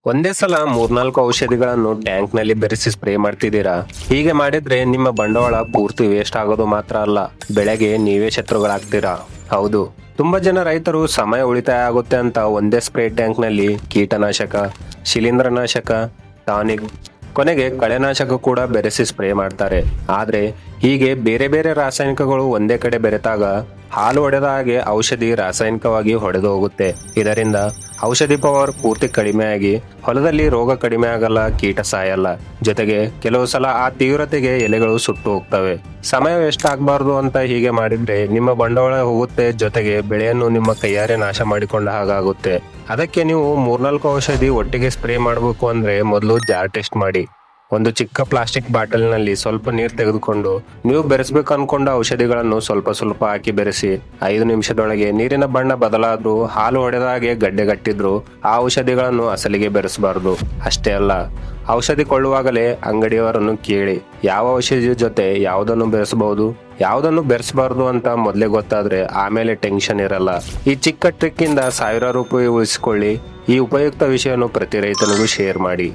ಒಂದೇ ಸಲ ಮೂರ್ನಾಲ್ಕು ಔಷಧಿಗಳನ್ನು ಟ್ಯಾಂಕ್ ನಲ್ಲಿ ಬೆರೆಸಿ ಸ್ಪ್ರೇ ಮಾಡ್ತಿದ್ದೀರಾ? ಹೀಗೆ ಮಾಡಿದ್ರೆ ನಿಮ್ಮ ಬಂಡವಾಳ ಪೂರ್ತಿ ವೇಸ್ಟ್ ಆಗೋದು ಮಾತ್ರ ಅಲ್ಲ, ಬೆಳೆಗೆ ನೀವೇ ಶತ್ರುಗಳಾಗ್ತೀರಾ. ಹೌದು, ತುಂಬಾ ಜನ ರೈತರು ಸಮಯ ಉಳಿತಾಯ ಆಗುತ್ತೆ ಅಂತ ಒಂದೇ ಸ್ಪ್ರೇ ಟ್ಯಾಂಕ್ ನಲ್ಲಿ ಕೀಟನಾಶಕ, ಶಿಲೀಂಧ್ರನಾಶಕ, ಟಾನಿಕ್, ಕೊನೆಗೆ ಕಳೆನಾಶಕ ಕೂಡ ಬೆರೆಸಿ ಸ್ಪ್ರೇ ಮಾಡ್ತಾರೆ. ಆದ್ರೆ ಹೀಗೆ ಬೇರೆ ಬೇರೆ ರಾಸಾಯನಿಕಗಳು ಒಂದೇ ಕಡೆ ಬೆರೆತಾಗ ಹಾಲು ಹೊಡೆದ ಹಾಗೆ ಔಷಧಿ ರಾಸಾಯನಿಕವಾಗಿ ಹೊಡೆದು ಹೋಗುತ್ತೆ. ಇದರಿಂದ ಔಷಧಿ ಪವರ್ ಪೂರ್ತಿ ಕಡಿಮೆ ಆಗಿ ಹೊಲದಲ್ಲಿ ರೋಗ ಕಡಿಮೆ ಆಗಲ್ಲ, ಕೀಟ ಸಾಯಲ್ಲ. ಜೊತೆಗೆ ಕೆಲವು ಸಲ ಆ ತೀವ್ರತೆಗೆ ಎಲೆಗಳು ಸುಟ್ಟು ಹೋಗ್ತವೆ. ಸಮಯ ವೇಸ್ಟ್ ಆಗ್ಬಾರ್ದು ಅಂತ ಹೀಗೆ ಮಾಡಿದ್ರೆ ನಿಮ್ಮ ಬಂಡವಾಳ ಹೋಗುತ್ತೆ, ಜೊತೆಗೆ ಬೆಳೆಯನ್ನು ನಿಮ್ಮ ಕೈಯಾರೆ ನಾಶ ಮಾಡಿಕೊಂಡ ಹಾಗಾಗುತ್ತೆ. ಅದಕ್ಕೆ ನೀವು ಮೂರ್ನಾಲ್ಕು ಔಷಧಿ ಒಟ್ಟಿಗೆ ಸ್ಪ್ರೇ ಮಾಡಬೇಕು ಅಂದ್ರೆ ಮೊದಲು ಜಾರ್ ಟೆಸ್ಟ್ ಮಾಡಿ. ಒಂದು ಚಿಕ್ಕ ಪ್ಲಾಸ್ಟಿಕ್ ಬಾಟಲ್ ನಲ್ಲಿ ಸ್ವಲ್ಪ ನೀರು ತೆಗೆದುಕೊಂಡು ನೀವು ಬೆರೆಸಬೇಕು ಅನ್ಕೊಂಡ ಔಷಧಿಗಳನ್ನು ಸ್ವಲ್ಪ ಸ್ವಲ್ಪ ಹಾಕಿ ಬೆರೆಸಿ 5 ನಿಮಿಷದೊಳಗೆ ನೀರಿನ ಬಣ್ಣ ಬದಲಾದ್ರೂ ಹಾಲು ಹೊಡೆದ ಹಾಗೆ ಗಡ್ಡೆಗಟ್ಟಿದ್ರು ಆ ಔಷಧಿಗಳನ್ನು ಅಸಲಿಗೆ ಬೆರೆಸಬಾರದು. ಅಷ್ಟೇ ಅಲ್ಲ, ಔಷಧಿ ಕೊಳ್ಳುವಾಗಲೇ ಅಂಗಡಿಯವರನ್ನು ಕೇಳಿ ಯಾವ ಔಷಧಿ ಜೊತೆ ಯಾವುದನ್ನು ಬೆರೆಸಬಹುದು, ಯಾವುದನ್ನು ಬೆರೆಸಬಾರದು ಅಂತ ಮೊದಲೇ ಗೊತ್ತಾದ್ರೆ ಆಮೇಲೆ ಟೆನ್ಷನ್ ಇರಲ್ಲ. ಈ ಚಿಕ್ಕ ಟ್ರಿಕ್ ಇಂದ ಸಾವಿರಾರು ರೂಪಾಯಿ ಉಳಿಸಿಕೊಳ್ಳಿ. ಈ ಉಪಯುಕ್ತ ವಿಷಯವನ್ನು ಪ್ರತಿ ರೈತನಿಗೂ ಶೇರ್ ಮಾಡಿ.